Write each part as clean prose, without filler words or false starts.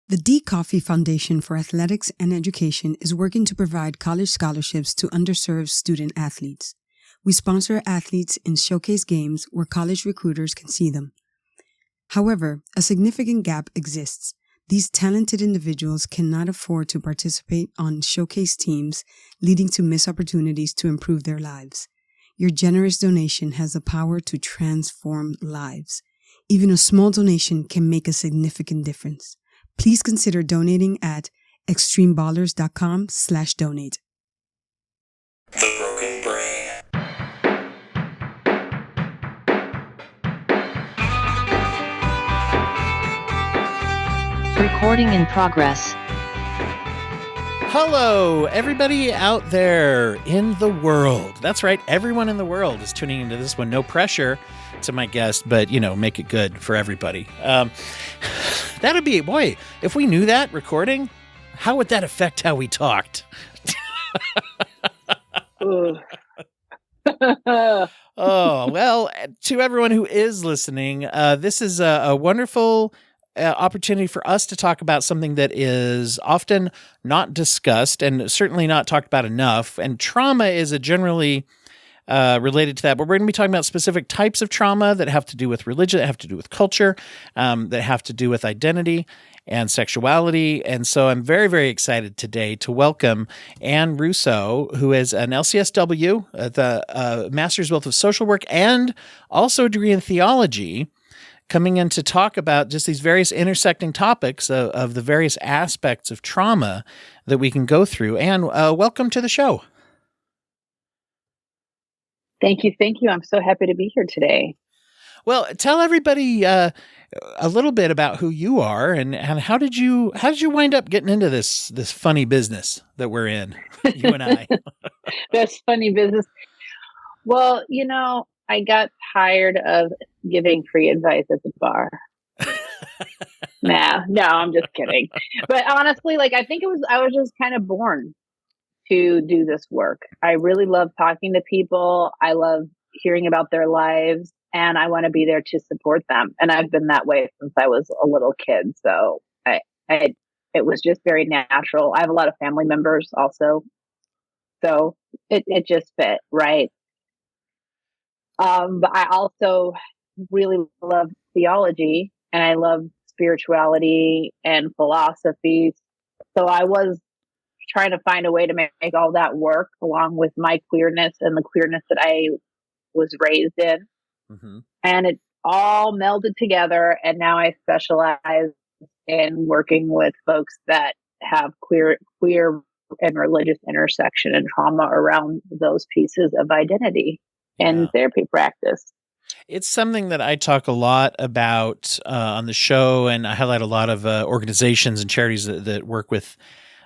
The D Coffee Foundation for Athletics and Education is working to provide college scholarships to underserved student athletes. We sponsor athletes in showcase games where college recruiters can see them. However, a significant gap exists. These talented individuals cannot afford to participate on showcase teams, leading to missed opportunities to improve their lives. Your generous donation has the power to transform lives. Even a small donation can make a significant difference. Please consider donating at extremeballers.com/donate. The Broken Brain. Recording in progress. Hello, everybody out there in the world. That's right, everyone in the world is tuning into this one. No pressure to my guest, but, make it good for everybody. That'd be, boy, if we knew that recording, how would that affect how we talked? Oh, well, to everyone who is listening, this is a wonderful opportunity for us to talk about something that is often not discussed and certainly not talked about enough. And trauma is a generally related to that, but we're going to be talking about specific types of trauma that have to do with religion, that have to do with culture, that have to do with identity and sexuality. And so I'm very, very excited today to welcome Anne Russo, who is an LCSW, the Master's both of Social Work and also a degree in Theology, coming in to talk about just these various intersecting topics of the various aspects of trauma that we can go through. And welcome to the show. Thank you. I'm so happy to be here today. Well, tell everybody a little bit about who you are and how did you wind up getting into this funny business that we're in, you and I? This funny business. Well, I got tired of giving free advice at the bar. No, I'm just kidding. But honestly, I think I was just kind of born to do this work. I really love talking to people. I love hearing about their lives, and I want to be there to support them. And I've been that way since I was a little kid. So it was just very natural. I have a lot of family members also. So it just fit, right? But I also really love theology, and I love spirituality and philosophy. So I was trying to find a way to make all that work along with my queerness and the queerness that I was raised in. Mm-hmm. And it all melded together. And now I specialize in working with folks that have queer and religious intersection and trauma around those pieces of identity and therapy practice. It's something that I talk a lot about on the show, and I highlight a lot of organizations and charities that work with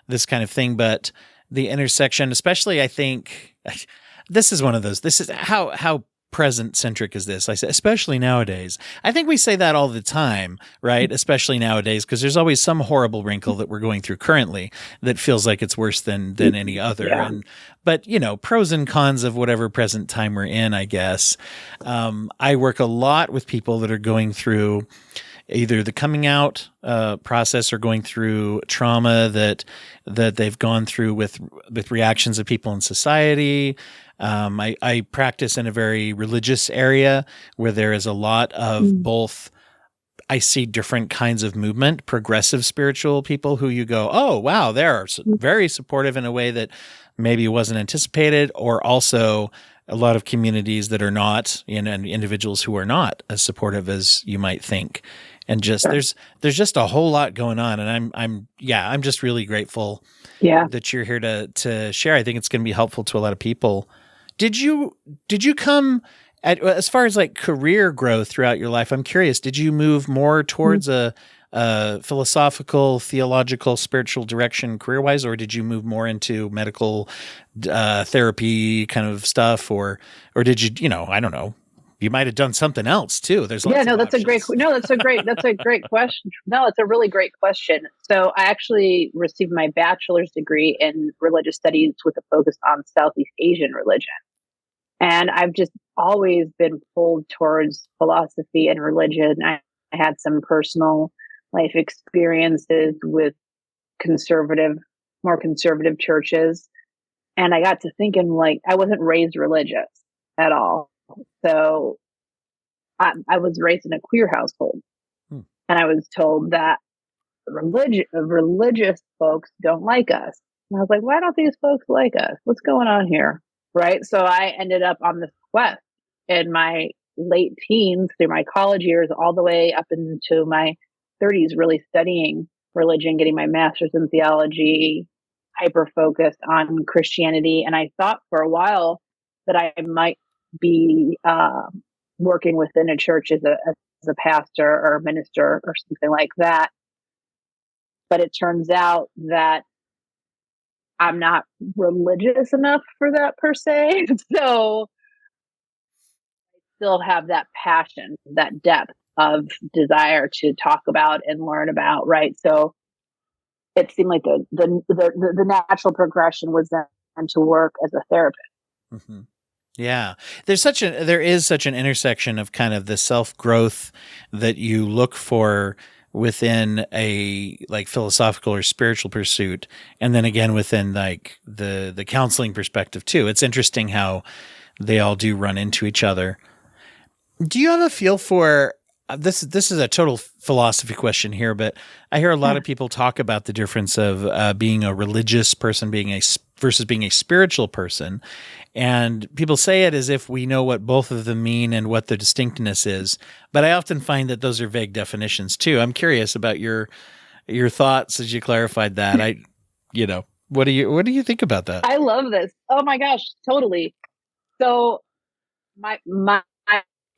this kind of thing. But the intersection, especially, I think this is one of those. This is how present centric is this? I say, especially nowadays. I think we say that all the time, right? Especially nowadays, because there's always some horrible wrinkle that we're going through currently that feels like it's worse than any other. Yeah. But pros and cons of whatever present time we're in, I guess. I work a lot with people that are going through either the coming out process or going through trauma that they've gone through with reactions of people in society. I practice in a very religious area where there is a lot of both. I see different kinds of movement, progressive spiritual people who you go, oh, wow, they're very supportive in a way that maybe wasn't anticipated, or also a lot of communities that are not, and individuals who are not as supportive as you might think. And just there's just a whole lot going on, and I'm just really grateful that you're here to share. I think it's going to be helpful to a lot of people. Did you come as far as career growth throughout your life? I'm curious. Did you move more towards a philosophical, theological, spiritual direction career-wise, or did you move more into medical therapy kind of stuff, or did you I don't know. You might have done something else too. There's lots of that's options. That's a great question. No, it's a really great question. So I actually received my bachelor's degree in religious studies with a focus on Southeast Asian religion. And I've just always been pulled towards philosophy and religion. I had some personal life experiences with more conservative churches. And I got to thinking, like, I wasn't raised religious at all. So I was raised in a queer household. Hmm. And I was told that religious folks don't like us. And I was like, why don't these folks like us? What's going on here? Right. So I ended up on this quest in my late teens through my college years, all the way up into my 30s, really studying religion, getting my master's in theology, hyper focused on Christianity. And I thought for a while that I might be working within a church as a pastor or a minister or something like that. But it turns out that I'm not religious enough for that per se. So I still have that passion, that depth of desire to talk about and learn about, right? So it seemed like the natural progression was then to work as a therapist. Mm-hmm. Yeah, there is such an intersection of kind of the self-growth that you look for within a like philosophical or spiritual pursuit, and then again within like the counseling perspective too. It's interesting how they all do run into each other. Do you have a feel for this? This is a total philosophy question here, but I hear a lot of people talk about the difference of being a religious person, versus being a spiritual person. And people say it as if we know what both of them mean and what the distinctness is. But I often find that those are vague definitions too. I'm curious about your thoughts as you clarified that. What do you think about that? I love this. Oh my gosh, totally. So my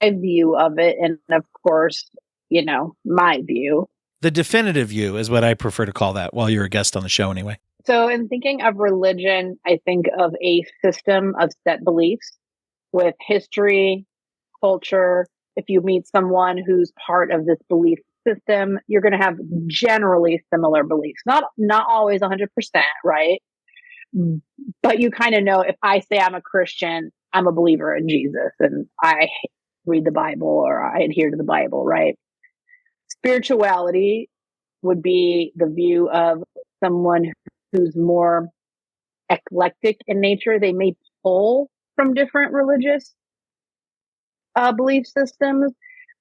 view of it, and of course, my view. The definitive view is what I prefer to call that while you're a guest on the show anyway. So in thinking of religion, I think of a system of set beliefs with history, culture. If you meet someone who's part of this belief system, you're going to have generally similar beliefs. Not always 100%, right? But you kind of know, if I say I'm a Christian, I'm a believer in Jesus and I read the Bible or I adhere to the Bible, right? Spirituality would be the view of someone who's more eclectic in nature. They may pull from different religious belief systems,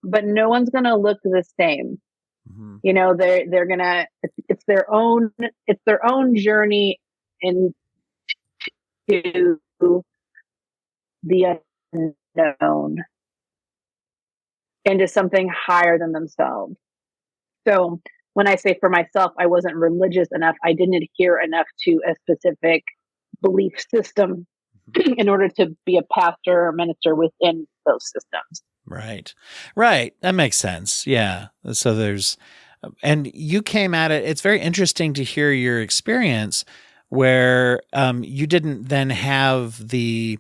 but no one's going to look the same. Mm-hmm. They're gonna, it's their own journey into the unknown, into something higher than themselves. So when I say for myself, I wasn't religious enough, I didn't adhere enough to a specific belief system in order to be a pastor or minister within those systems. Right. That makes sense. Yeah. So and you came at it. It's very interesting to hear your experience where you didn't then have the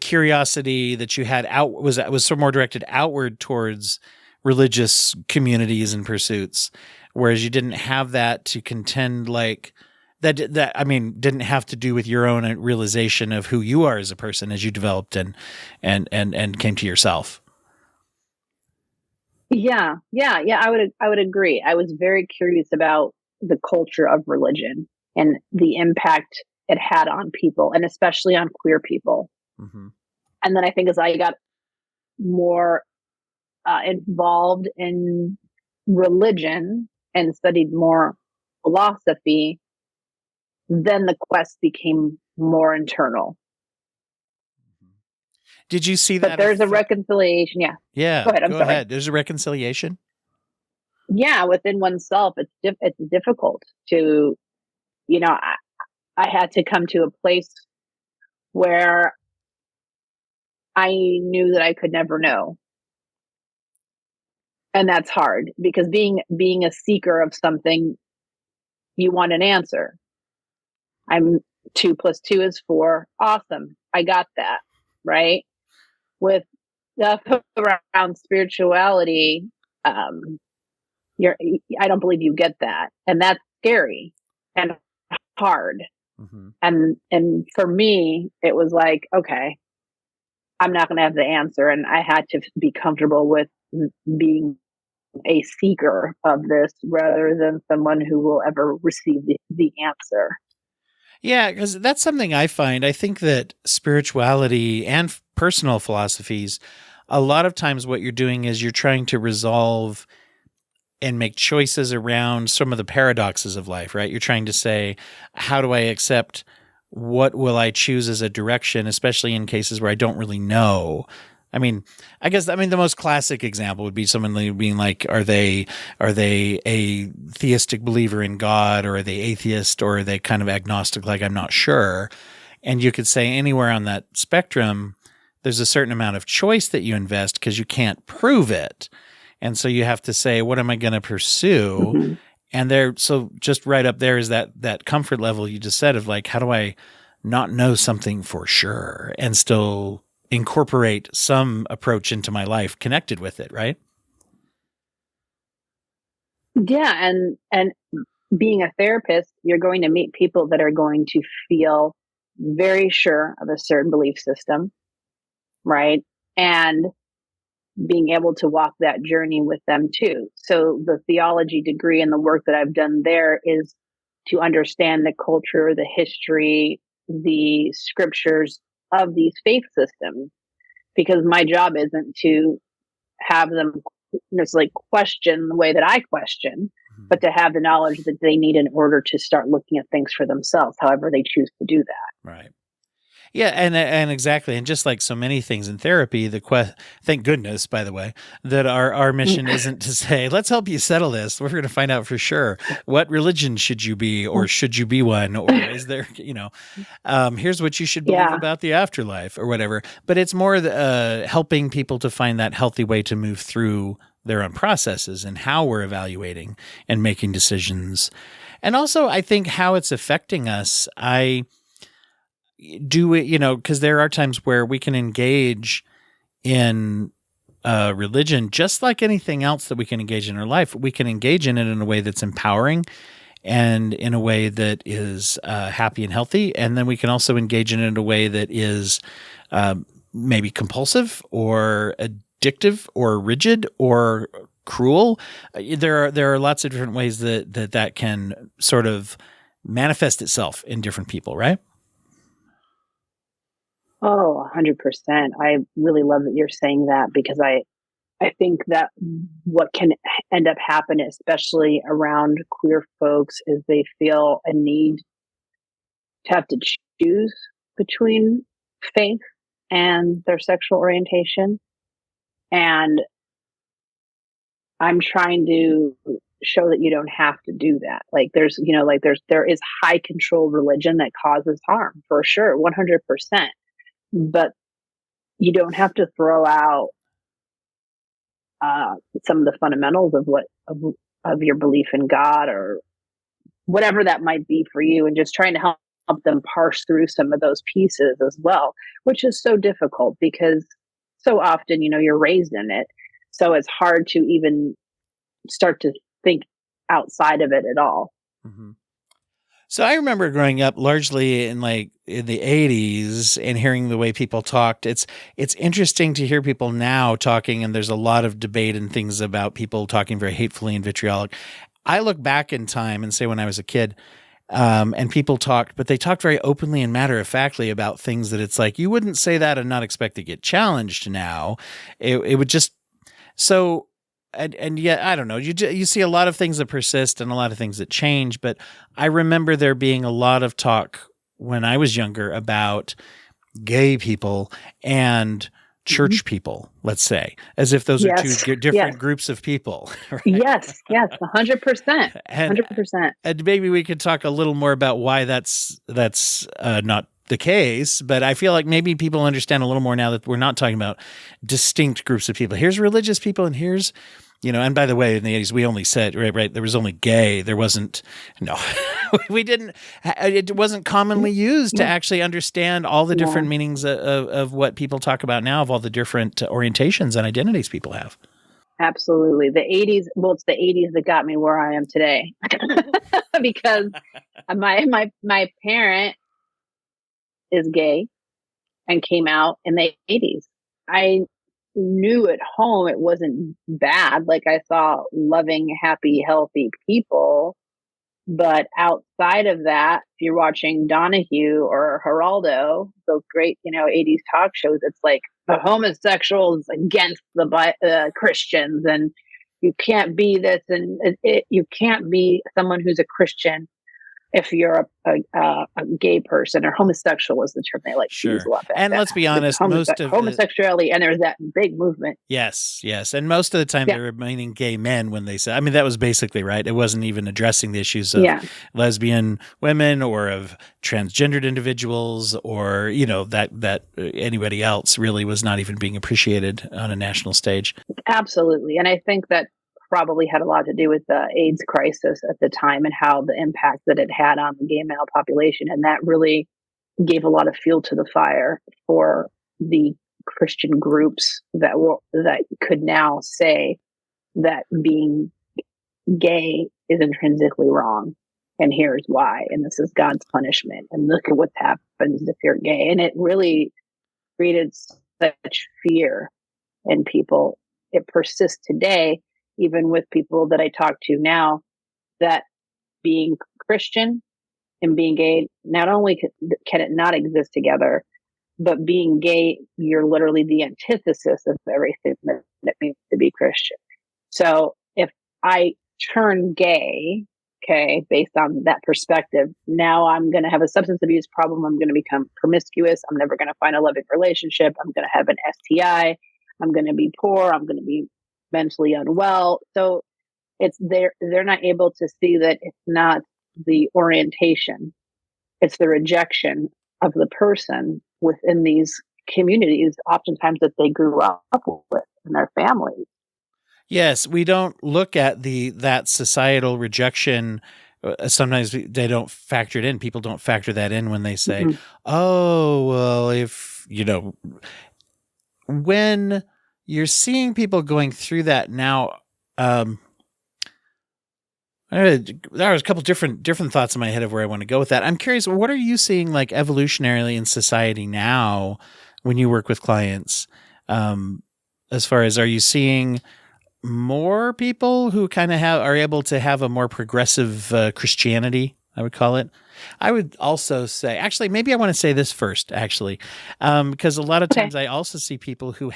curiosity that you had was sort of more directed outward towards religious communities and pursuits, whereas you didn't have that to contend like that. I mean, didn't have to do with your own realization of who you are as a person as you developed and came to yourself. Yeah. I would agree. I was very curious about the culture of religion and the impact it had on people, and especially on queer people. Mm-hmm. And then I think as I got more involved in religion and studied more philosophy, then the quest became more internal. Did you see that? But there's a reconciliation. Yeah. Yeah. Go ahead. I'm sorry. Ahead. There's a reconciliation. Yeah. Within oneself, it's difficult to, I had to come to a place where I knew that I could never know. And that's hard because being a seeker of something, you want an answer. I'm 2 + 2 is 4. Awesome. I got that. Right. With stuff around spirituality, I don't believe you get that. And that's scary and hard. Mm-hmm. And for me, it was like, okay, I'm not going to have the answer. And I had to be comfortable with being a seeker of this rather than someone who will ever receive the answer. Yeah, because that's something I find. I think that spirituality and personal philosophies, a lot of times what you're doing is you're trying to resolve and make choices around some of the paradoxes of life, right? You're trying to say, how do I accept, what will I choose as a direction, especially in cases where I don't really know? I mean, the most classic example would be someone being like, are they a theistic believer in God, or are they atheist, or are they kind of agnostic, like I'm not sure? And you could say anywhere on that spectrum, there's a certain amount of choice that you invest because you can't prove it. And so you have to say, what am I going to pursue? Mm-hmm. And so just right up there is that comfort level you just said of like, how do I not know something for sure and still incorporate some approach into my life connected with it, right? Yeah, and being a therapist, you're going to meet people that are going to feel very sure of a certain belief system, right? And being able to walk that journey with them too. So the theology degree and the work that I've done there is to understand the culture, the history, the scriptures of these faith systems, because my job isn't to have them necessarily question the way that I question, but to have the knowledge that they need in order to start looking at things for themselves, however they choose to do that. Right. Yeah, and exactly, and just like so many things in therapy, thank goodness, by the way, that our mission isn't to say, let's help you settle this. We're going to find out for sure what religion should you be, or should you be one, or is there, here's what you should believe about the afterlife, or whatever. But it's more helping people to find that healthy way to move through their own processes and how we're evaluating and making decisions, and also I think how it's affecting us. I do it, because there are times where we can engage in religion just like anything else that we can engage in our life. We can engage in it in a way that's empowering and in a way that is happy and healthy. And then we can also engage in it in a way that is maybe compulsive or addictive or rigid or cruel. There are lots of different ways that can sort of manifest itself in different people, right? Oh, 100%. I really love that you're saying that, because I think that what can end up happening, especially around queer folks, is they feel a need to have to choose between faith and their sexual orientation. And I'm trying to show that you don't have to do that. Like there is high control religion that causes harm for sure, 100%. But you don't have to throw out some of the fundamentals of your belief in God or whatever that might be for you, and just trying to help them parse through some of those pieces as well, which is so difficult because so often, you're raised in it. So it's hard to even start to think outside of it at all. Mm-hmm. So I remember growing up largely in the 80s and hearing the way people talked. It's interesting to hear people now talking, and there's a lot of debate and things about people talking very hatefully and vitriolic. I look back in time and say when I was a kid, and people talked, but they talked very openly and matter-of-factly about things that it's like, you wouldn't say that and not expect to get challenged now. It would just, so... And yet, I don't know, you see a lot of things that persist and a lot of things that change, but I remember there being a lot of talk when I was younger about gay people and church people, let's say, as if those are two different groups of people. Right? Yes, 100%. 100%. And maybe we could talk a little more about why that's not the case, but I feel like maybe people understand a little more now that we're not talking about distinct groups of people. Here's religious people and here's, and by the way, in the 80s, we only said, right, there was only gay. There wasn't, no, it wasn't commonly used to actually understand all the different meanings of what people talk about now, of all the different orientations and identities people have. Absolutely. The 80s, well, it's the 80s that got me where I am today because my parent is gay and came out in the 80s. I knew at home it wasn't bad. Like I saw loving, happy, healthy people. But outside of that, if you're watching Donahue or Geraldo, those great, 80s talk shows, it's like the homosexuals against the Christians, and you can't be this, and you can't be someone who's a Christian if you're a gay person, or homosexual is the term they like to use a lot. And let's be honest, most of homosexuality, and there's that big movement. Yes, and most of the time they're remaining gay men when they say. I mean, that was basically right. It wasn't even addressing the issues of lesbian women or of transgendered individuals, or that anybody else really was not even being appreciated on a national stage. Absolutely, and I think that probably had a lot to do with the AIDS crisis at the time and how the impact that it had on the gay male population. And that really gave a lot of fuel to the fire for the Christian groups that could now say that being gay is intrinsically wrong. And here's why. And this is God's punishment. And look at what happens if you're gay. And it really created such fear in people. It persists today, even with people that I talk to now, that being Christian and being gay, not only can it not exist together, but being gay, you're literally the antithesis of everything that it means to be Christian. So if I turn gay, based on that perspective, now I'm going to have a substance abuse problem. I'm going to become promiscuous. I'm never going to find a loving relationship. I'm going to have an STI. I'm going to be poor. I'm going to be mentally unwell. So they're not able to see that it's not the orientation, it's the rejection of the person within these communities, oftentimes that they grew up with in their families. Yes, we don't look at that societal rejection. Sometimes they don't factor it in. People don't factor that in when they say, "Oh, well, if when you're seeing people going through that now." There was a couple different thoughts in my head of where I want to go with that. I'm curious, what are you seeing like evolutionarily in society now when you work with clients? As far as, are you seeing more people who kind of are able to have a more progressive Christianity, I would call it? I would also say, actually, maybe I want to say this first, actually, because a lot of times I also see people who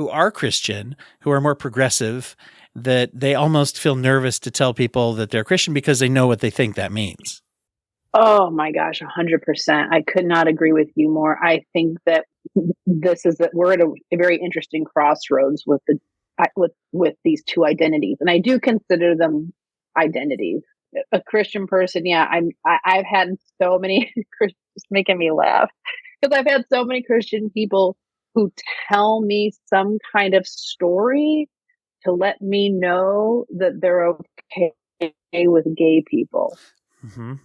are Christian, who are more progressive, that they almost feel nervous to tell people that they're Christian because they know what they think that means. Oh my gosh, 100%. I could not agree with you more. I think that we're at a very interesting crossroads with these two identities, and I do consider them identities. A Christian person, I've had so many Christians, making me laugh, because I've had so many Christian people who tell me some kind of story to let me know that they're okay with gay people. Mm-hmm.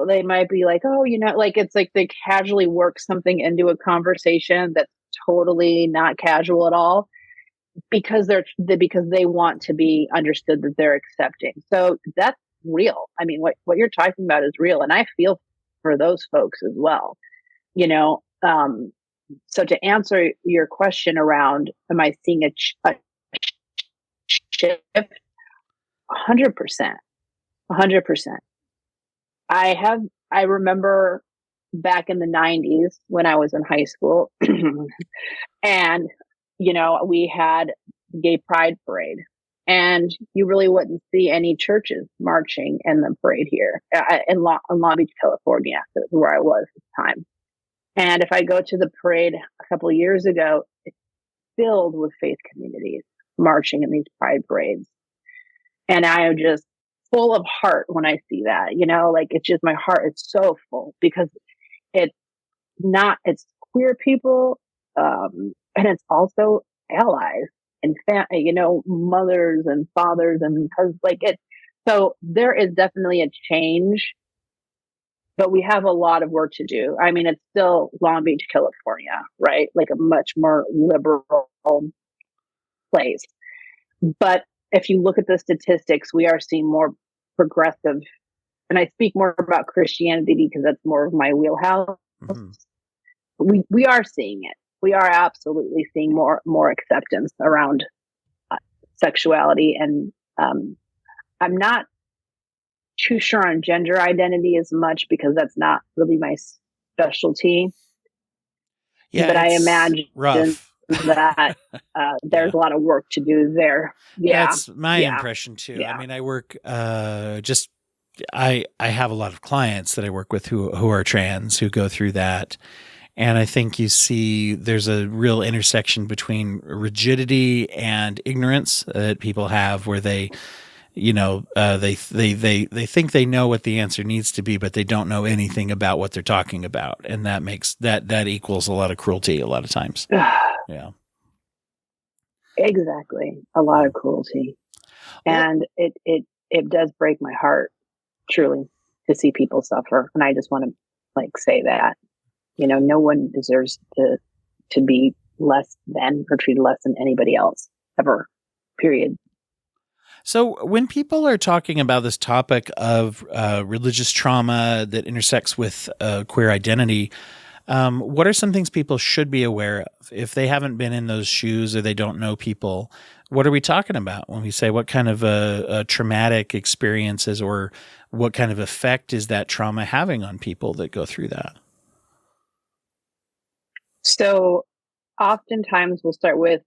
They might be like, oh, like it's like they casually work something into a conversation that's totally not casual at all, because they want to be understood, that they're accepting. So that's real. I mean, what you're talking about is real, and I feel for those folks as well. So to answer your question around, am I seeing a shift? 100%. 100%. I remember back in the 90s when I was in high school and, we had the Gay Pride Parade, and you really wouldn't see any churches marching in the parade here in Long Beach, California, where I was at the time. And if I go to the parade a couple of years ago, it's filled with faith communities marching in these pride parades. And I am just full of heart when I see that, like it's just, my heart is so full, because it's queer people, and it's also allies and mothers and fathers, and because so there is definitely a change, but we have a lot of work to do. I mean, it's still Long Beach, California, right? Like a much more liberal place. But if you look at the statistics, we are seeing more progressive, and I speak more about Christianity because that's more of my wheelhouse. Mm-hmm. We are seeing it. we are absolutely seeing more acceptance around sexuality, and I'm not too sure on gender identity as much because that's not really my specialty. Yeah, but I it's imagine rough. that there's Yeah. a lot of work to do there. Yeah, That's my yeah, impression too. I yeah. mean, I work I have a lot of clients that I work with who are trans, who go through that. And I think you see there's a real intersection between rigidity and ignorance that people have, where they, they think they know what the answer needs to be, but they don't know anything about what they're talking about, and that makes that equals a lot of cruelty a lot of times. Yeah, Exactly. A lot of cruelty. Well, And it does break my heart, truly, to see people suffer. And I just want to say that, no one deserves to be less than or treated less than anybody else ever, period. So, when people are talking about this topic of religious trauma that intersects with queer identity, what are some things people should be aware of if they haven't been in those shoes or they don't know people? What are we talking about when we say what kind of a traumatic experiences or what kind of effect is that trauma having on people that go through that? So oftentimes we'll start with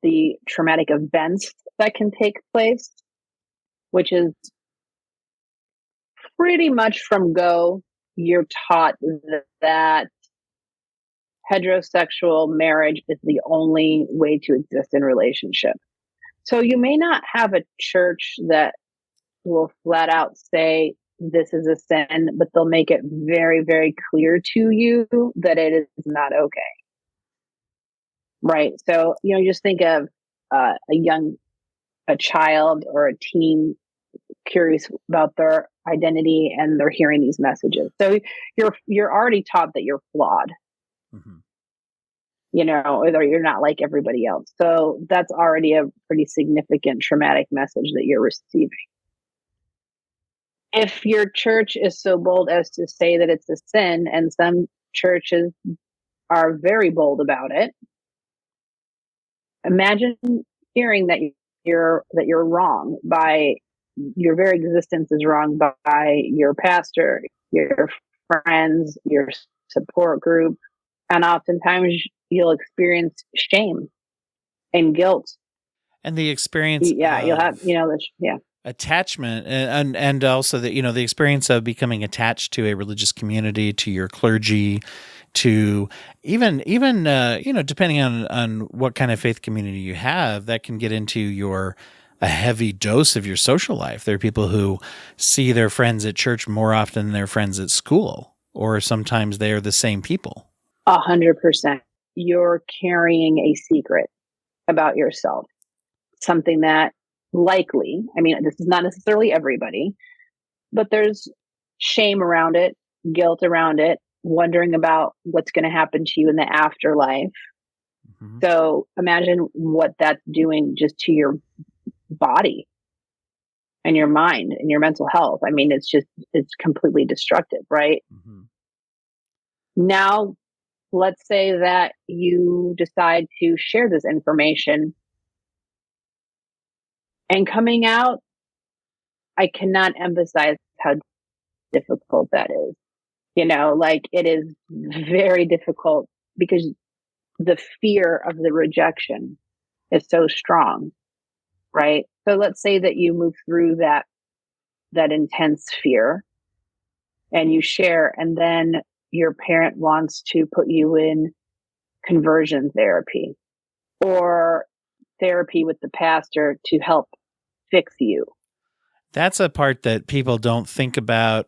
the traumatic events that can take place, which is pretty much from go. You're taught that heterosexual marriage is the only way to exist in relationship. So you may not have a church that will flat out say this is a sin, but they'll make it very, very clear to you that it is not okay. Right. So, just think of a child or a teen curious about their identity and they're hearing these messages. So you're already taught that you're flawed, Mm-hmm. or you're not like everybody else. So that's already a pretty significant traumatic message that you're receiving. If your church is so bold as to say that it's a sin, and some churches are very bold about it, imagine hearing that you're wrong by your very existence is wrong by your pastor, your friends, your support group, and oftentimes you'll experience shame and guilt. And the experience Yeah, you'll have, of attachment and also the experience of becoming attached to a religious community, to your clergy, to even depending on what kind of faith community you have, that can get into a heavy dose of your social life. There are people who see their friends at church more often than their friends at school, or sometimes they are the same people. 100%. You're carrying a secret about yourself, something that likely, this is not necessarily everybody, but there's shame around it, guilt around it, wondering about what's going to happen to you in the afterlife. Mm-hmm. So imagine what that's doing just to your body and your mind and your mental health. It's completely destructive, right? Mm-hmm. Now, let's say that you decide to share this information, and coming out, I cannot emphasize how difficult that is. It is very difficult because the fear of the rejection is so strong, right? So let's say that you move through that intense fear and you share, and then your parent wants to put you in conversion therapy or therapy with the pastor to help fix you. That's a part that people don't think about.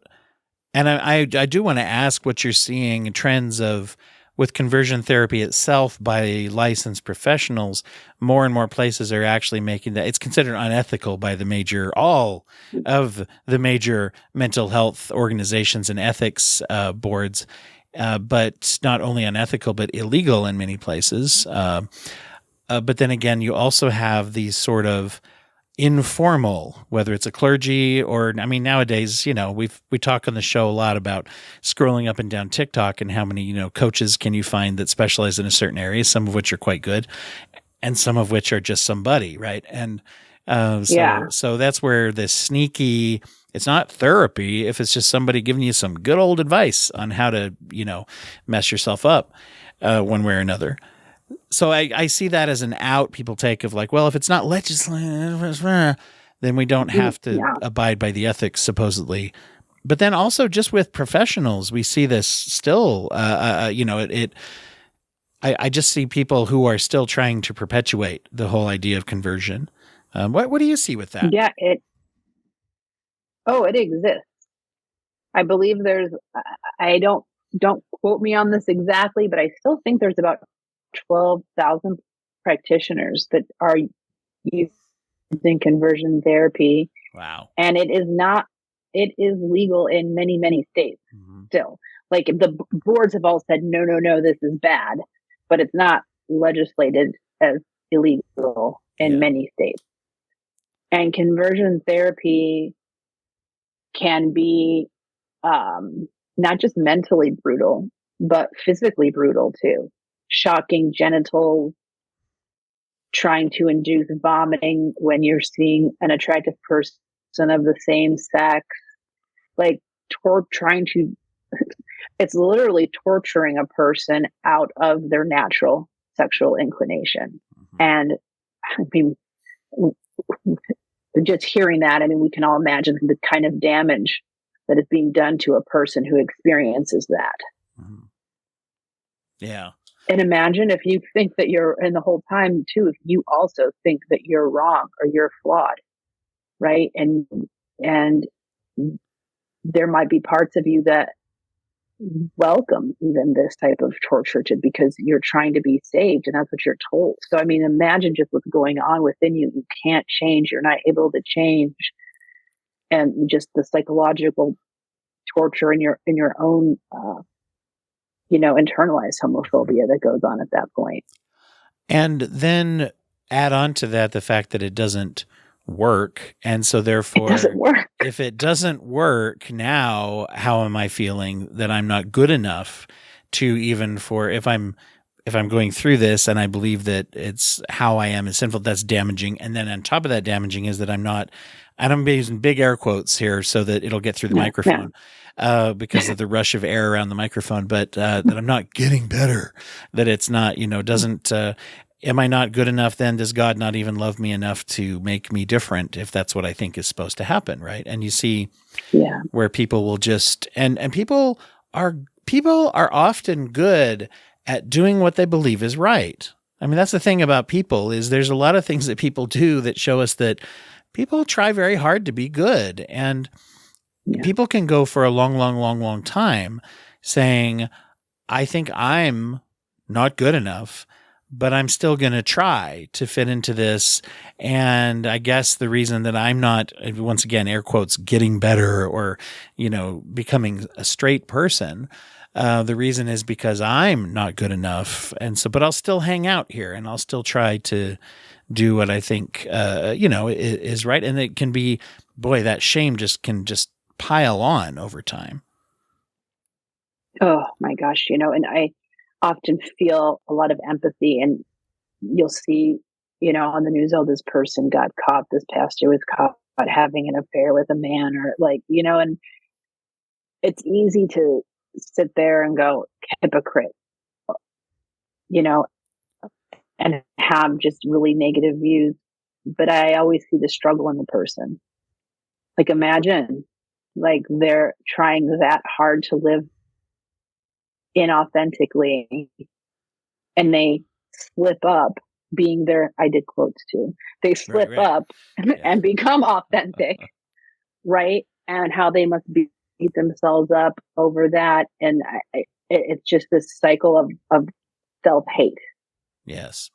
And I do want to ask what you're seeing trends of with conversion therapy itself by licensed professionals. More and more places are actually making that. It's considered unethical by all of the major mental health organizations and ethics boards, but not only unethical, but illegal in many places. But then again, you also have these sort of informal, whether it's a clergy or, I mean, nowadays, we talk on the show a lot about scrolling up and down TikTok and how many, coaches can you find that specialize in a certain area, some of which are quite good and some of which are just somebody, right? And so that's where this sneaky, it's not therapy if it's just somebody giving you some good old advice on how to, mess yourself up one way or another. So I see that as an out people take of like, well, if it's not legislative, then we don't have to abide by the ethics, supposedly. But then also just with professionals, we see this still, I just see people who are still trying to perpetuate the whole idea of conversion. What do you see with that? Yeah, it exists. I believe I don't quote me on this exactly, but I still think there's about 12,000 practitioners that are using conversion therapy. Wow. And it is legal in many, many states still. Like the boards have all said, no, this is bad, but it's not legislated as illegal in many states. And conversion therapy can be not just mentally brutal, but physically brutal too. Shocking genitals, trying to induce vomiting when you're seeing an attractive person of the same sex, like it's literally torturing a person out of their natural sexual inclination. And I mean, just hearing that, I mean, we can all imagine the kind of damage that is being done to a person who experiences that. Yeah. And imagine if you think that and the whole time too, if you also think that you're wrong or you're flawed, right? And there might be parts of you that welcome even this type of torture because you're trying to be saved and that's what you're told. So, I mean, imagine just what's going on within you. You can't change. You're not able to change. And just the psychological torture in your own, internalized homophobia that goes on at that point. And then add on to that the fact that it doesn't work. And so therefore, it doesn't work. If it doesn't work now, how am I feeling that I'm not good enough to even if I'm going through this and I believe that it's how I am is sinful, that's damaging. And then on top of that damaging is that I'm using big air quotes here so that it'll get through the microphone. Because of the rush of air around the microphone, but that I'm not getting better, that it's not, doesn't, am I not good enough then? Does God not even love me enough to make me different if that's what I think is supposed to happen, right? And you see where people will just, and people are often good at doing what they believe is right. I mean, that's the thing about people is there's a lot of things that people do that show us that people try very hard to be good. And people can go for a long time saying, I think I'm not good enough, but I'm still going to try to fit into this. And I guess the reason that I'm not, once again, air quotes, getting better or, becoming a straight person, the reason is because I'm not good enough. And so, but I'll still hang out here and I'll still try to do what I think, is right. And it can be, boy, that shame can pile on over time. Oh my gosh, and I often feel a lot of empathy, and you'll see, on the news, this person got caught, this pastor was caught having an affair with a man, or and it's easy to sit there and go hypocrite, and have just really negative views. But I always see the struggle in the person. Like, imagine, like, they're trying that hard to live inauthentically and they slip up being their, I did quotes too. They slip up and become authentic, right? And how they must beat themselves up over that. And it's just this cycle of self-hate. Yes.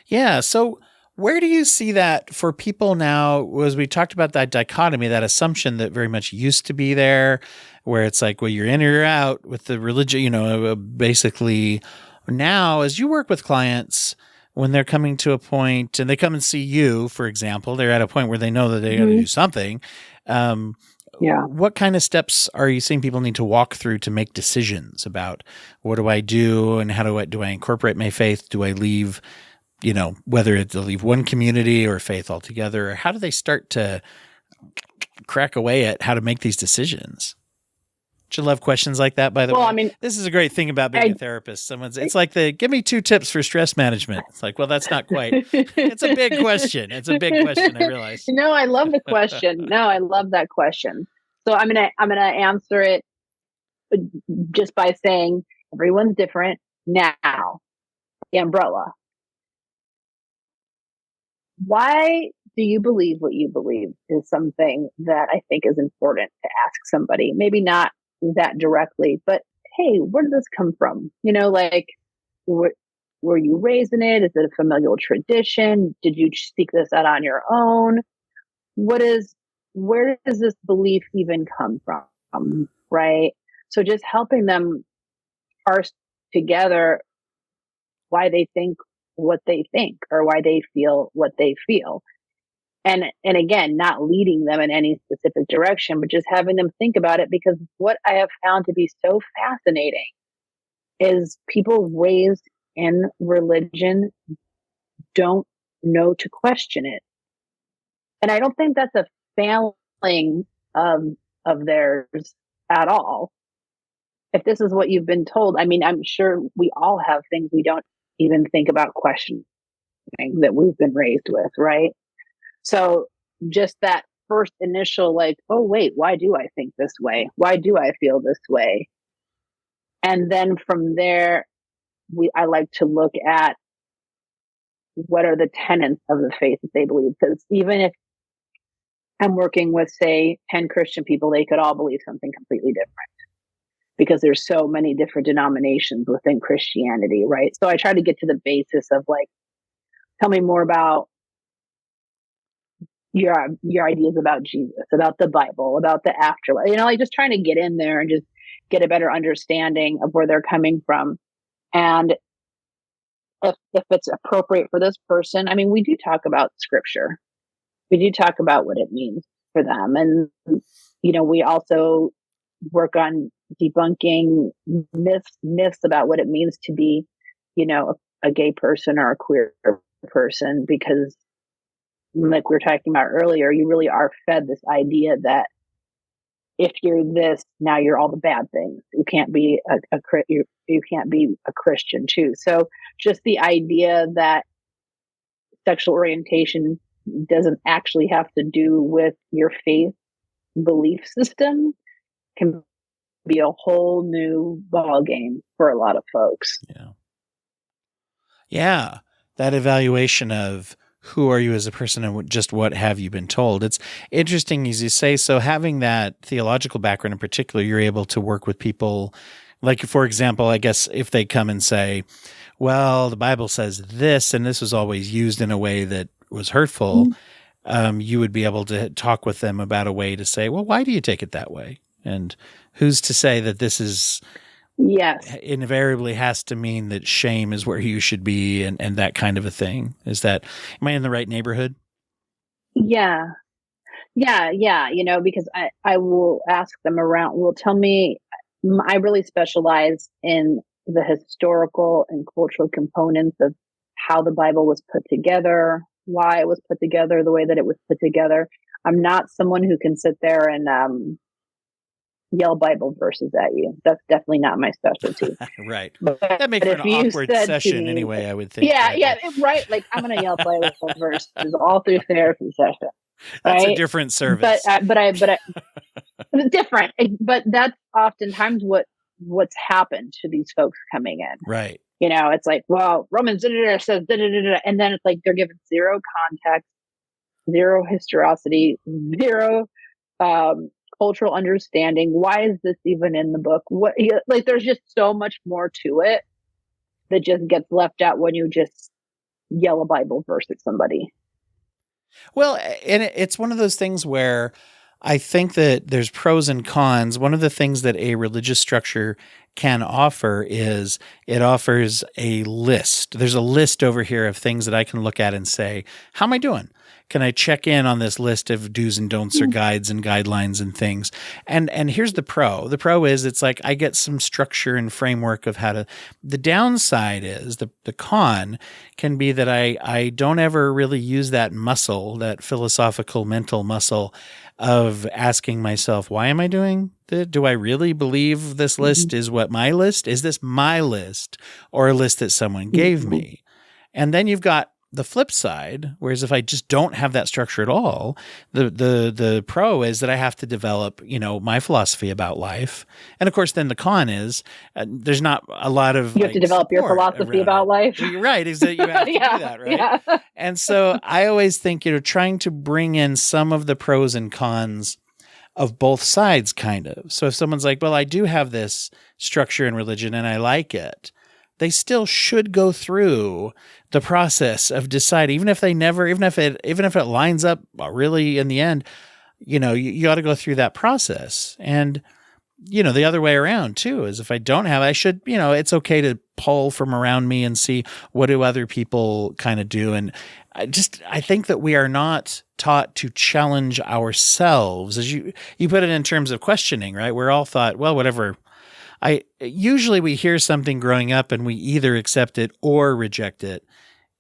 Yeah. So where do you see that for people now? As we talked about that dichotomy, that assumption that very much used to be there, where it's like, well, you're in or you're out with the religion, basically now as you work with clients, when they're coming to a point and they come and see you, for example, they're at a point where they know that they got to do something. Yeah. What kind of steps are you seeing people need to walk through to make decisions about what do I do and how do I incorporate my faith? Do I leave, whether it's to leave one community or faith altogether? Or how do they start to crack away at how to make these decisions? Do you love questions like that, by the way? I mean, this is a great thing about being a therapist. It's like give me 2 tips for stress management. It's like, well, that's not quite. It's a big question. I realize. No, I love the question. No, I love that question. So I'm gonna answer it just by saying everyone's different. Now, the umbrella. Why do you believe what you believe is something that I think is important to ask somebody. Maybe not that directly, but hey, where did this come from? Were you raised in it? Is it a familial tradition? Did you seek this out on your own? Where does this belief even come from? Right? So just helping them parse together why they think what they think or why they feel what they feel. And again, not leading them in any specific direction, but just having them think about it, because what I have found to be so fascinating is people raised in religion don't know to question it. And I don't think that's a failing of theirs at all. If this is what you've been told, I mean, I'm sure we all have things we don't even think about questioning that we've been raised with, right? So just that first initial, oh, wait, why do I think this way? Why do I feel this way? And then from there, I like to look at what are the tenets of the faith that they believe. Because even if I'm working with, say, 10 Christian people, they could all believe something completely different because there's so many different denominations within Christianity, right? So I try to get to the basis of tell me more about your ideas about Jesus, about the Bible, about the afterlife, just trying to get in there and just get a better understanding of where they're coming from. And if it's appropriate for this person, I mean, we do talk about scripture. We do talk about what it means for them. And, we also work on debunking myths about what it means to be, a gay person or a queer person, because like we were talking about earlier, you really are fed this idea that if you're this, now you're all the bad things. You can't be you can't be a Christian too. So just the idea that sexual orientation doesn't actually have to do with your faith belief system can be a whole new ball game for a lot of folks. Yeah. That evaluation of who are you as a person and just what have you been told. It's interesting, as you say. So having that theological background in particular, you're able to work with people. Like, for example, I guess if they come and say, well, the Bible says this, and this was always used in a way that was hurtful, you would be able to talk with them about a way to say, well, why do you take it that way? And who's to say that this is invariably has to mean that shame is where you should be and that kind of a thing? Am I in the right neighborhood? Yeah. Because I will ask them around, tell me, I really specialize in the historical and cultural components of how the Bible was put together, why it was put together the way that it was put together. I'm not someone who can sit there and yell Bible verses at you. That's definitely not my specialty. Right. But that makes for an awkward session anyway, I would think. Right. Like I'm going to yell Bible verses all through therapy session. That's a different service. But different. But that's oftentimes what's happened to these folks coming in. Right. It's like, well, Romans says, and then it's like they're given zero context, zero historicity, zero cultural understanding. Why is this even in the book? There's just so much more to it that just gets left out when you just yell a Bible verse at somebody. Well, and it's one of those things where I think that there's pros and cons. One of the things that a religious structure can offer is it offers a list. There's a list over here of things that I can look at and say, how am I doing? Can I check in on this list of do's and don'ts or guides and guidelines and things? And here's the pro. The pro is it's like I get some structure and framework of how to. The downside is the con can be that I don't ever really use that muscle, that philosophical mental muscle of asking myself, why am I doing that? Do I really believe this list is what my list? Is this my list or a list that someone gave me? And then you've got the flip side, whereas if I just don't have that structure at all, the pro is that I have to develop, my philosophy about life. And of course, then the con is there's not a lot of you have to develop your philosophy about life. Well, you're right. Is that you have to do that, right? Yeah. And so I always think, trying to bring in some of the pros and cons of both sides, kind of. So if someone's like, well, I do have this structure in religion and I like it, they still should go through the process of deciding, even if it lines up really in the end, you ought to go through that process. And, the other way around too, is if I don't have, I should, it's okay to pull from around me and see what do other people kind of do. And I think that we are not taught to challenge ourselves, as you put it in terms of questioning, right? We're all thought, well, whatever. Usually we hear something growing up and we either accept it or reject it.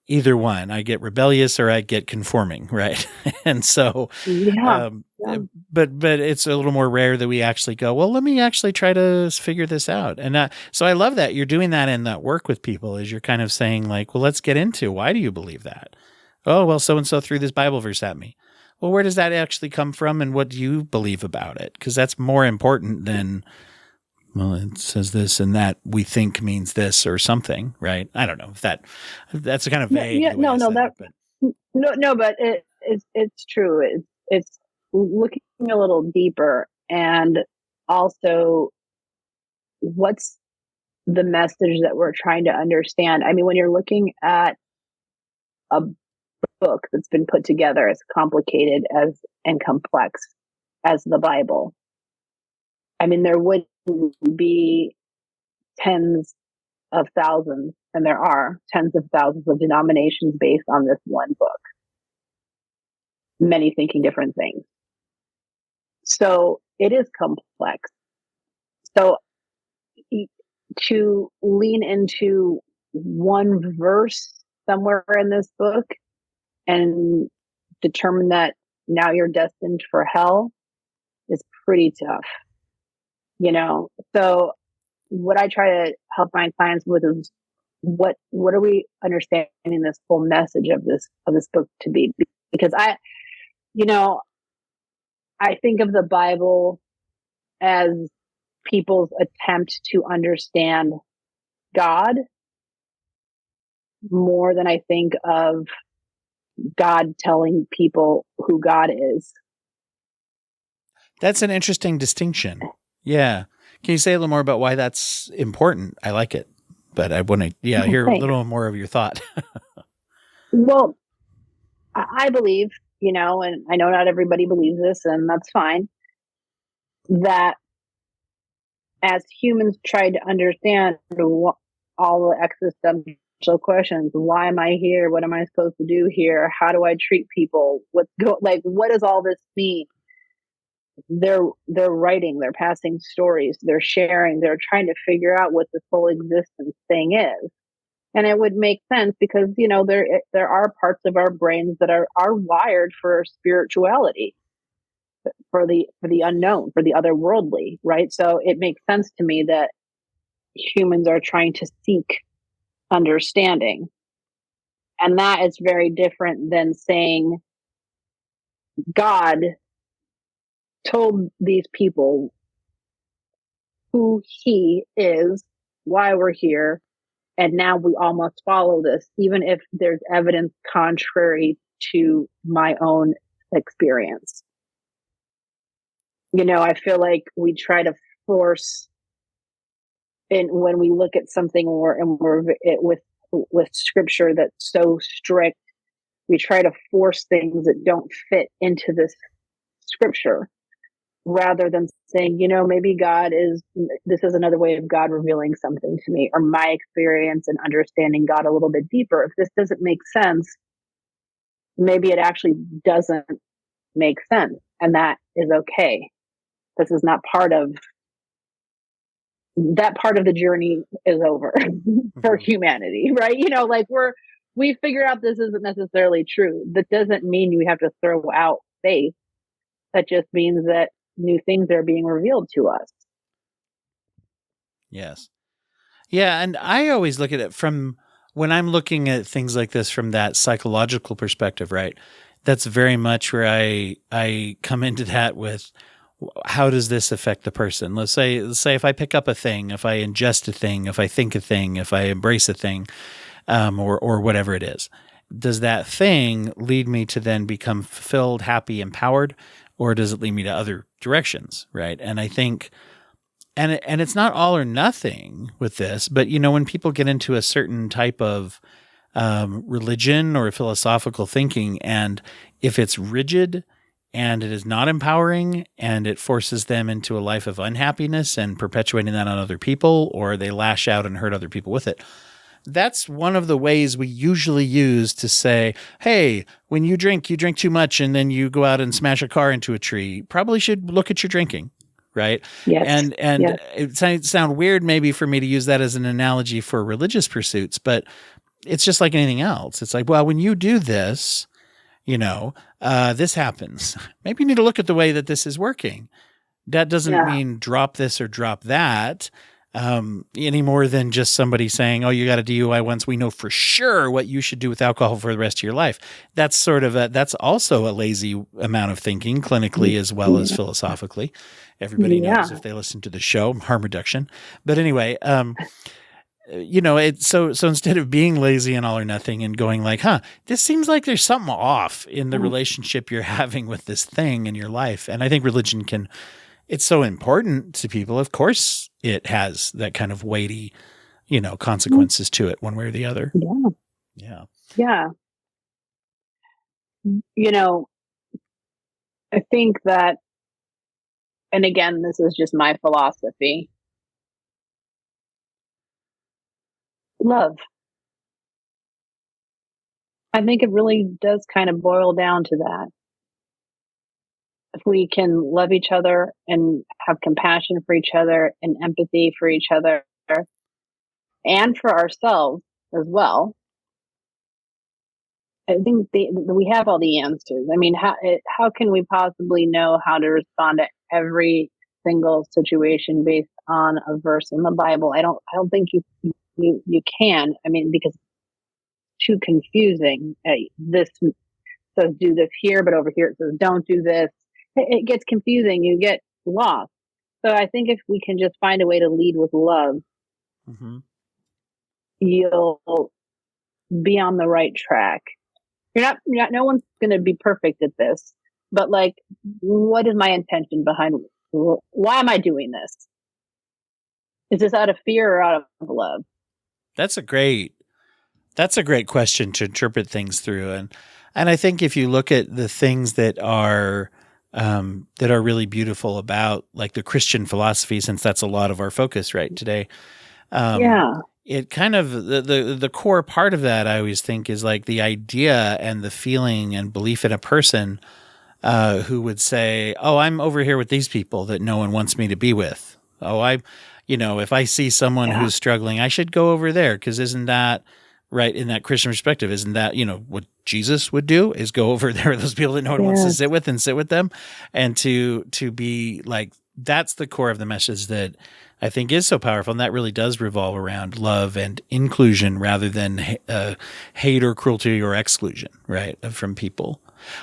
Either one. I get rebellious or I get conforming, right? And so, but it's a little more rare that we actually go, well, let me actually try to figure this out. And so I love that you're doing that in that work with people, is you're kind of saying like, well, let's get into, why do you believe that? Oh, well, so-and-so threw this Bible verse at me. Well, where does that actually come from? And what do you believe about it? Because that's more important than, well, it says this and that we think means this or something, right? I don't know if that's a kind of vague. But it's true. It's looking a little deeper, and also what's the message that we're trying to understand. I mean, when you're looking at a book that's been put together as complicated and complex as the Bible, I mean, there would be tens of thousands, and there are tens of thousands of denominations based on this one book, many thinking different things. So it is complex. So to lean into one verse somewhere in this book and determine that now you're destined for hell is pretty tough. So what I try to help my clients with is what are we understanding this whole message of this book to be? Because I think of the Bible as people's attempt to understand God more than I think of God telling people who God is. That's an interesting distinction. Yeah. Can you say a little more about why that's important? I like it, but I want to, hear a little more of your thought. Well, I believe, and I know not everybody believes this, and that's fine, that as humans tried to understand all the existential questions, why am I here? What am I supposed to do here? How do I treat people? What does all this mean? They're writing, they're passing stories, they're sharing, they're trying to figure out what this whole existence thing is. And it would make sense because, there are parts of our brains that are wired for spirituality, for the unknown, for the otherworldly, right? So it makes sense to me that humans are trying to seek understanding. And that is very different than saying God told these people who he is, why we're here, and now we all must follow this, even if there's evidence contrary to my own experience. I feel like we try to force, and when we look at something with scripture that's so strict, we try to force things that don't fit into this scripture. rather than saying, maybe this is another way of God revealing something to me, or my experience and understanding God a little bit deeper. If this doesn't make sense, maybe it actually doesn't make sense. And that is okay. This is not that part of the journey is over for humanity, right? We figured out this isn't necessarily true. That doesn't mean you have to throw out faith. That just means that new things are being revealed to us. Yes. Yeah. And I always look at it from when I'm looking at things like this from that psychological perspective, right? That's very much where I come into that with how does this affect the person? Let's say if I pick up a thing, if I ingest a thing, if I think a thing, if I embrace a thing, or whatever it is, does that thing lead me to then become fulfilled, happy, empowered, or does it lead me to other directions, right? And I think, and it's not all or nothing with this, but when people get into a certain type of religion or philosophical thinking, and if it's rigid and it is not empowering and it forces them into a life of unhappiness and perpetuating that on other people, or they lash out and hurt other people with it, that's one of the ways we usually use to say, hey, when you drink too much and then you go out and smash a car into a tree, you probably should look at your drinking. Right. Yes. And yes. It sounds weird maybe for me to use that as an analogy for religious pursuits, but it's just like anything else. It's like, well, when you do this, this happens. Maybe you need to look at the way that this is working. That doesn't mean drop this or drop that, any more than just somebody saying, oh, you got a DUI once. We know for sure what you should do with alcohol for the rest of your life. That's that's also a lazy amount of thinking, clinically as well as philosophically. Everybody knows if they listen to the show, harm reduction. But anyway, so instead of being lazy and all or nothing and going like, this seems like there's something off in the relationship you're having with this thing in your life. And I think religion it's so important to people. Of course it has that kind of weighty, consequences to it one way or the other. Yeah. I think that, and again, this is just my philosophy. Love. I think it really does kind of boil down to that. If we can love each other and have compassion for each other and empathy for each other and for ourselves as well, I think we have all the answers. I mean, how can we possibly know how to respond to every single situation based on a verse in the Bible? I don't think you can. I mean, because it's too confusing. This says do this here, but over here it says don't do this. It gets confusing. You get lost. So I think if we can just find a way to lead with love, you'll be on the right track. No one's going to be perfect at this, but like, what is my intention behind, why am I doing this? Is this out of fear or out of love? That's a great question to interpret things through. And I think if you look at the things that are really beautiful about like the Christian philosophy, since that's a lot of our focus right today. It kind of the core part of that I always think is like the idea and the feeling and belief in a person who would say, oh, I'm over here with these people that no one wants me to be with. Oh, if I see someone who's struggling, I should go over there, because isn't that right, in that Christian perspective, isn't that, what Jesus would do, is go over there with those people that no one wants to sit with and sit with them, and to be like, that's the core of the message that I think is so powerful. And that really does revolve around love and inclusion rather than hate or cruelty or exclusion, right, from people.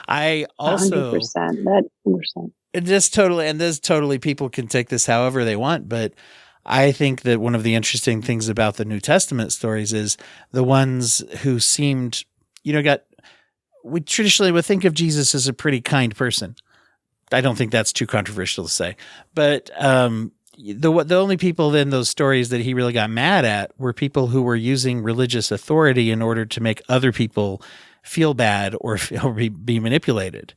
I also 100%. this totally people can take this however they want, but I think that one of the interesting things about the New Testament stories is the ones who seemed, we traditionally would think of Jesus as a pretty kind person. I don't think that's too controversial to say, but the only people in those stories that he really got mad at were people who were using religious authority in order to make other people feel bad or be manipulated.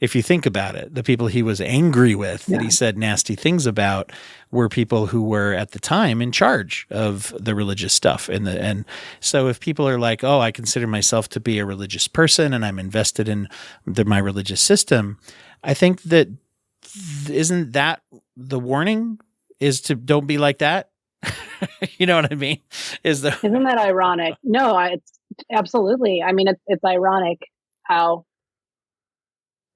if you think about it, the people he was angry with, that he said nasty things about, were people who were at the time in charge of the religious stuff. And so if people are like, oh, I consider myself to be a religious person and I'm invested in my religious system, I think that isn't that the warning, is to don't be like that? You know what I mean? Isn't that ironic? No, it's absolutely. I mean, it's ironic how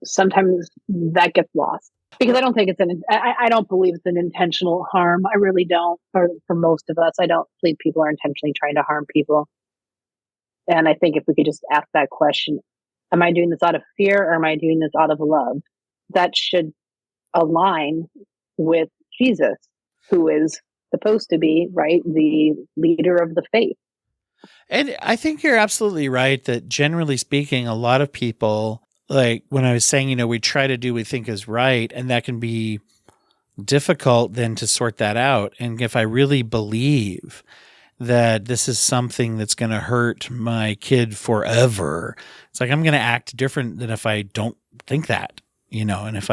sometimes that gets lost, because I don't think I don't believe it's an intentional harm. I really don't. For most of us, I don't believe people are intentionally trying to harm people. And I think if we could just ask that question, am I doing this out of fear or am I doing this out of love? That should align with Jesus, who is supposed to be, right, the leader of the faith. And I think you're absolutely right that generally speaking, a lot of people, like when I was saying, we try to do what we think is right, and that can be difficult then to sort that out. And if I really believe that this is something that's going to hurt my kid forever, it's like I'm going to act different than if I don't think that. And if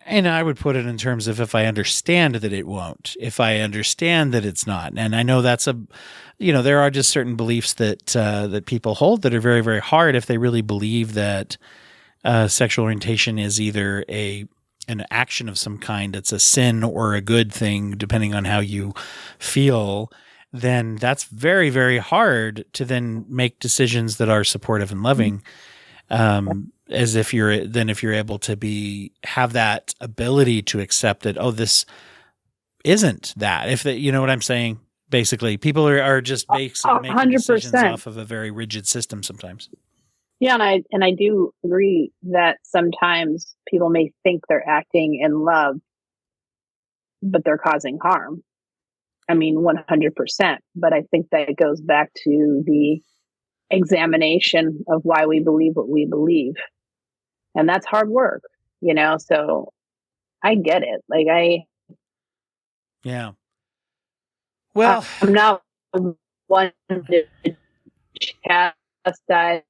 and I would put it in terms of if I understand that it won't, if I understand that it's not. And I know that's there are just certain beliefs that people hold that are very, very hard if they really believe that sexual orientation is either an action of some kind, it's a sin or a good thing, depending on how you feel. Then that's very, very hard to then make decisions that are supportive and loving. As if you're able to have that ability to accept that, oh, this isn't that. If you know what I'm saying? Basically, people are just basically making 100%. Decisions off of a very rigid system sometimes. Yeah, and I do agree that sometimes people may think they're acting in love, but they're causing harm. I mean, 100%. But I think that it goes back to the examination of why we believe what we believe. And that's hard work, so I get it. Yeah. Well, I'm not one to chastise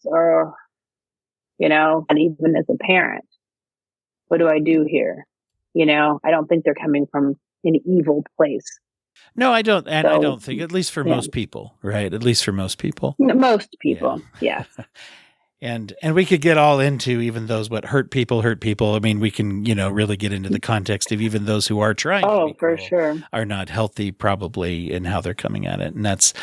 or, and even as a parent, what do I do here? I don't think they're coming from an evil place. No, I don't. And I don't think, at least for most people, right? At least for most people. Most people, yeah. And we could get all into even those hurt people. I mean, we can, really get into the context of even those who are trying to be for cruel sure, are not healthy probably in how they're coming at it. And that's,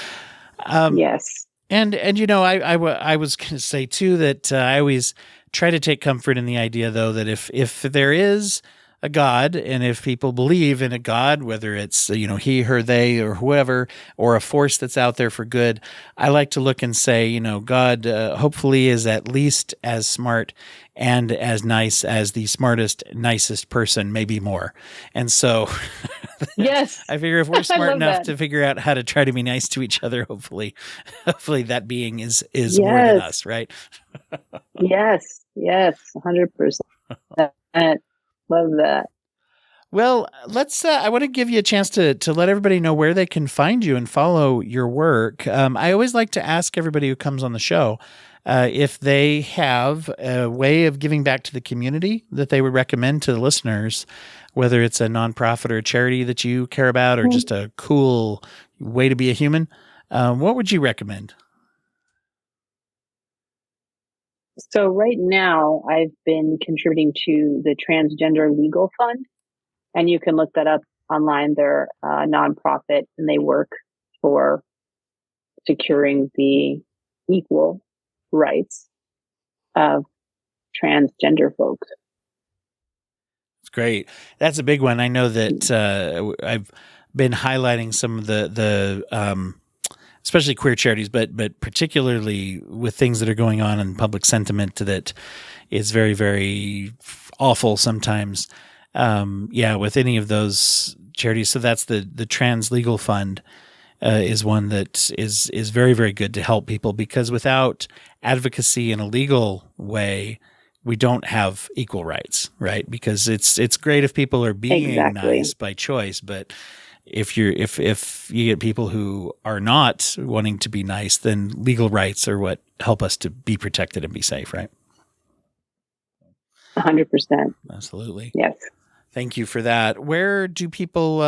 yes. And I was going to say too, that I always try to take comfort in the idea though, that if there is a God, and if people believe in a God, whether it's, he, her, they, or whoever, or a force that's out there for good, I like to look and say, God hopefully is at least as smart and as nice as the smartest, nicest person, maybe more. And so yes, I figure if we're smart enough to figure out how to try to be nice to each other, hopefully that being is more than us, right? yes, 100%. Love that. Well, let's. I want to give you a chance to let everybody know where they can find you and follow your work. I always like to ask everybody who comes on the show if they have a way of giving back to the community that they would recommend to the listeners, whether it's a nonprofit or a charity that you care about, or just a cool way to be a human. What would you recommend? So right now, I've been contributing to the Transgender Legal Fund, and you can look that up online. They're a nonprofit, and they work for securing the equal rights of transgender folks. That's great. That's a big one. I know that I've been highlighting some of the especially queer charities, but particularly with things that are going on in public sentiment that is very, very awful sometimes. With any of those charities. So that's the Trans Legal Fund is one that is very, very good to help people, because without advocacy in a legal way, we don't have equal rights, right? Because it's great if people are being nice by choice, but if you get people who are not wanting to be nice, then legal rights are what help us to be protected and be safe, right? 100%. Absolutely. Yes. Thank you for that. Where do people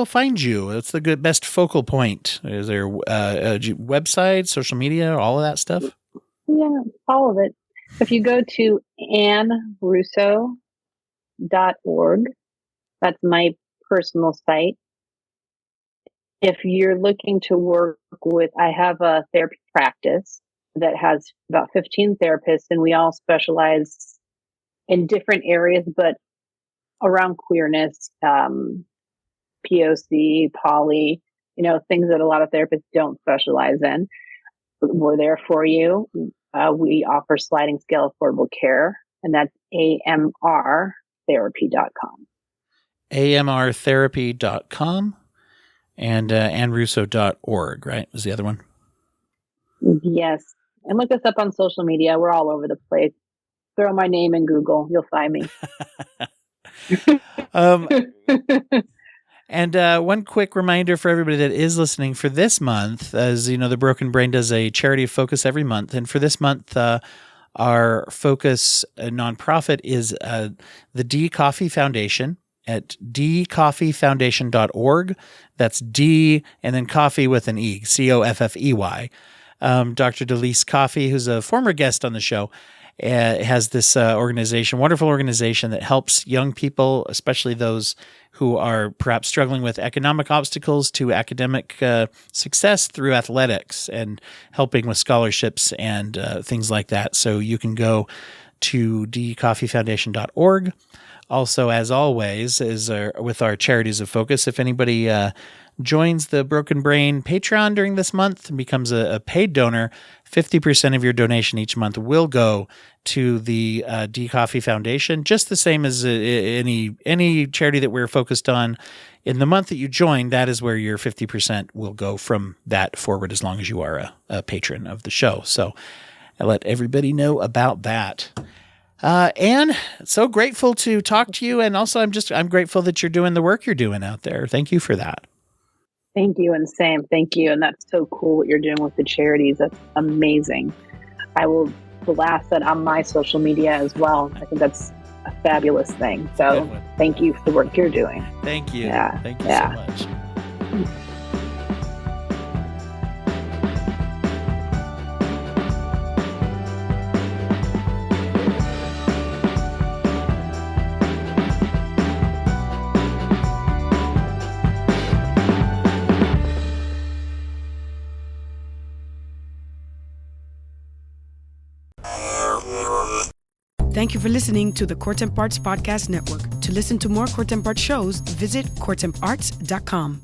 find you? What's the best focal point? Is there a website, social media, all of that stuff? Yeah, all of it. If you go to annrusso.org, that's my personal site. If you're looking to work with, I have a therapy practice that has about 15 therapists, and we all specialize in different areas, but around queerness, POC, poly, things that a lot of therapists don't specialize in. We're there for you. We offer sliding scale affordable care, and that's amrtherapy.com. amrtherapy.com and annrusso.org, right? Was the other one? Yes. And look us up on social media. We're all over the place. Throw my name in Google. You'll find me. And one quick reminder for everybody that is listening for this month, as you know, the Broken Brain does a charity focus every month. And for this month, our focus nonprofit is the D Coffee Foundation at dcoffeefoundation.org. That's D and then coffee with an E, Coffey. Dr. Delise Coffey, who's a former guest on the show, has this wonderful organization that helps young people, especially those who are perhaps struggling with economic obstacles, to academic success through athletics and helping with scholarships and things like that. So you can go to dcoffeefoundation.org. Also, as always, is with our charities of focus. If anybody joins the Broken Brain Patreon during this month and becomes a paid donor, 50% of your donation each month will go to the D Coffee Foundation, just the same as any charity that we're focused on. In the month that you join, that is where your 50% will go from that forward, as long as you are a patron of the show. So I let everybody know about that. Anne, so grateful to talk to you, and also I'm grateful that you're doing the work you're doing out there. Thank you for that. Thank you, and Sam, thank you. And that's so cool what you're doing with the charities. That's amazing. I will blast that on my social media as well. I think that's a fabulous thing. So thank you for the work you're doing. Thank you. Yeah. Thank you so much. Thank you for listening to the Court Arts Podcast Network. To listen to more Court Arts shows, visit courtemparts.com.